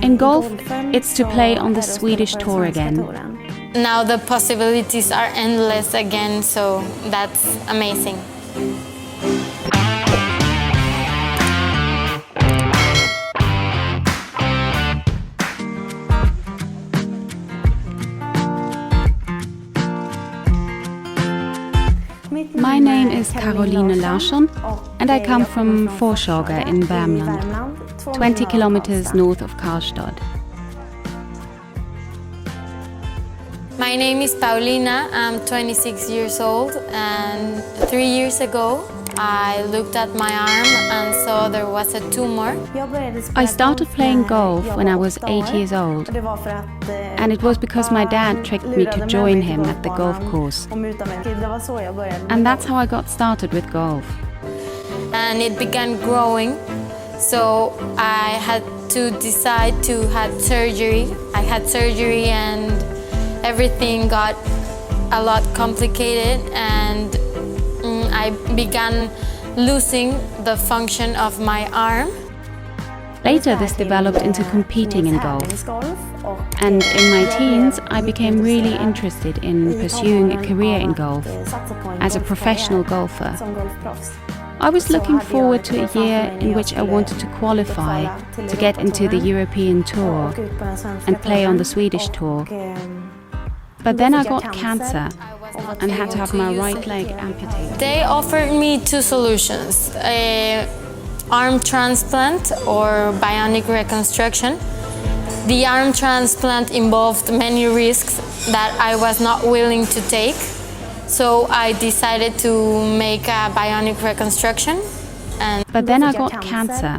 In golf, it's to play on the Swedish tour again. Now the possibilities are endless again, so that's amazing. My name is Paulina and I come from Forshaga in Värmland, 20 kilometers north of Karlstad. My name is Paulina, I'm 26 years old, and 3 years ago I looked at my arm and saw there was a tumor. I started playing golf when I was 8 years old, and it was because my dad tricked me to join him at the golf course. And that's how I got started with golf. And it began growing, so I had to decide to have surgery. I had surgery and everything got a lot complicated, and I began losing the function of my arm. Later this developed into competing in golf, and in my teens I became really interested in pursuing a career in golf as a professional golfer. I was looking forward to a year in which I wanted to qualify to get into the European tour and play on the Swedish tour. But then I got cancer and had to have my right leg amputated. They offered me two solutions, arm transplant or bionic reconstruction. The arm transplant involved many risks that I was not willing to take, so I decided to make a bionic reconstruction. But then I got cancer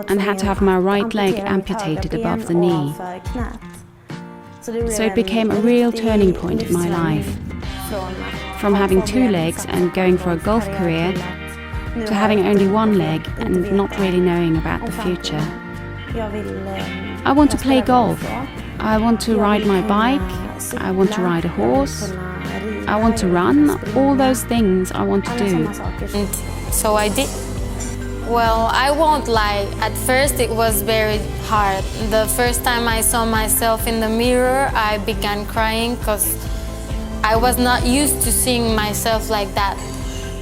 and had to have my right leg amputated above the knee. So it became a real turning point in my life. From having two legs and going for a golf career, to having only one leg and not really knowing about the future. I want to play golf. I want to ride my bike. I want to ride a horse. I want to run. All those things I want to do. And so I did. Well, I won't lie, at first it was very hard. The first time I saw myself in the mirror, I began crying because I was not used to seeing myself like that.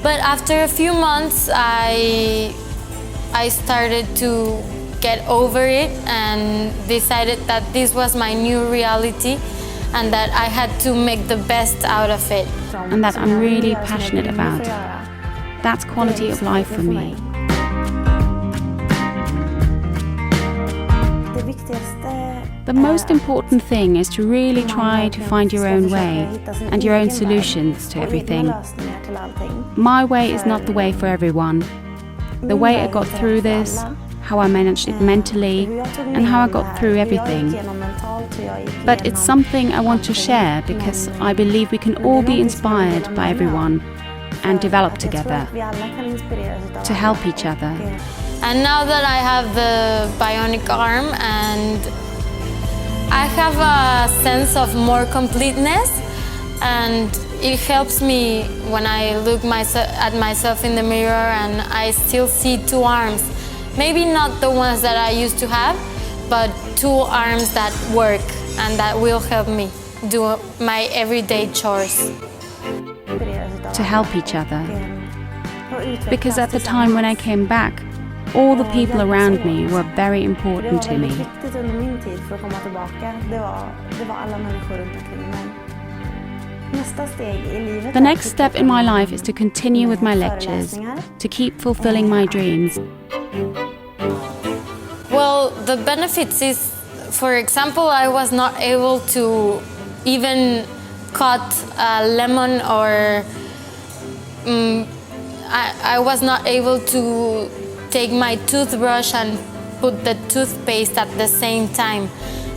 But after a few months, I started to get over it and decided that this was my new reality and that I had to make the best out of it. And that I'm really passionate about. That's quality of life for me. The most important thing is to really try to find your own way and your own solutions to everything. My way is not the way for everyone. The way I got through this, how I managed it mentally, and how I got through everything. But it's something I want to share because I believe we can all be inspired by everyone and develop together to help each other. And now that I have the bionic arm and I have a sense of more completeness, and it helps me when I look at myself in the mirror and I still see two arms. Maybe not the ones that I used to have, but two arms that work and that will help me do my everyday chores. To help each other. Because at the time when I came back, all the people around me were very important to me. The next step in my life is to continue with my lectures, to keep fulfilling my dreams. Well, the benefits is, for example, I was not able to even cut a lemon, or I was not able to take my toothbrush and put the toothpaste at the same time.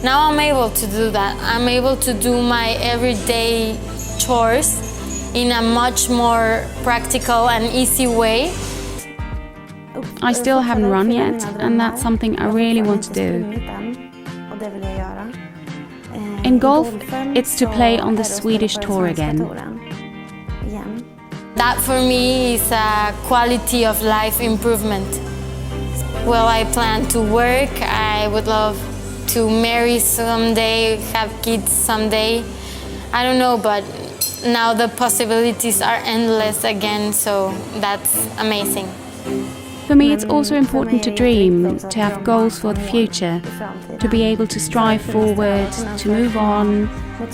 Now I'm able to do that. I'm able to do my everyday chores in a much more practical and easy way. I still haven't run yet, and that's something I really want to do. In golf, it's to play on the Swedish tour again. That for me is a quality of life improvement. Well, I plan to work. I would love to marry someday, have kids someday. I don't know, but now the possibilities are endless again, so that's amazing. For me, it's also important to dream, to have goals for the future, to be able to strive forward, to move on,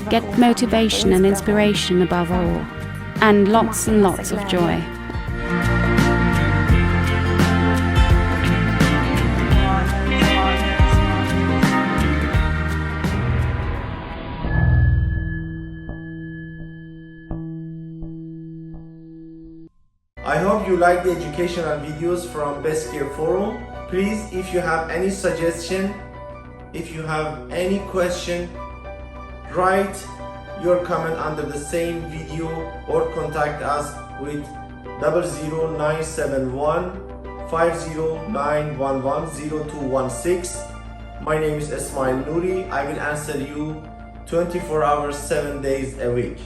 get motivation and inspiration above all, and lots of joy. I hope you like the educational videos from bestcare forum. Please, if you have any suggestion, if you have any question, write your comment under the same video or contact us with 00971 50911 0216. My name is Ismail Nouri. I will answer you 24 hours, 7 days a week.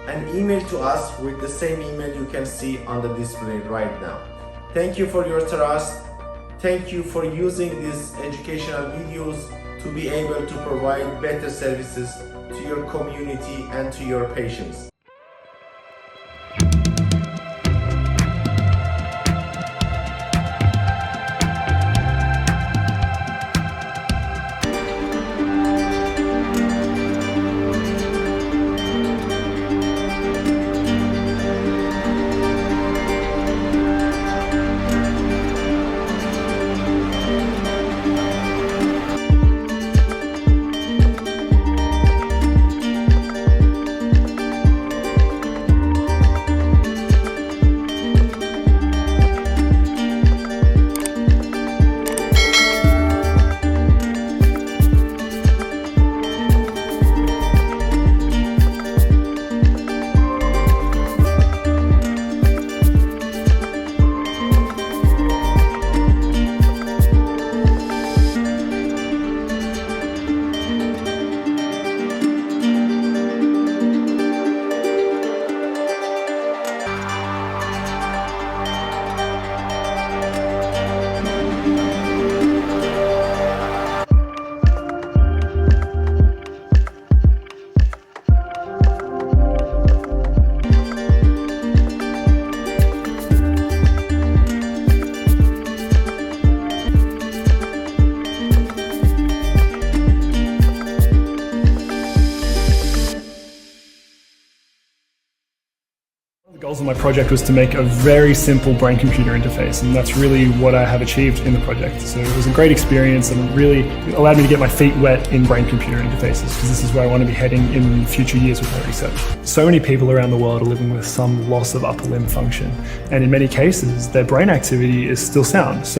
And email to us with the same email you can see on the display right now. Thank you for your trust. Thank you for using these educational videos to be able to provide better services to your community and to your patients. The goals of my project was to make a very simple brain-computer interface, and that's really what I have achieved in the project. So it was a great experience and it really allowed me to get my feet wet in brain-computer interfaces, because this is where I want to be heading in future years with my research. So many people around the world are living with some loss of upper limb function, and in many cases their brain activity is still sound.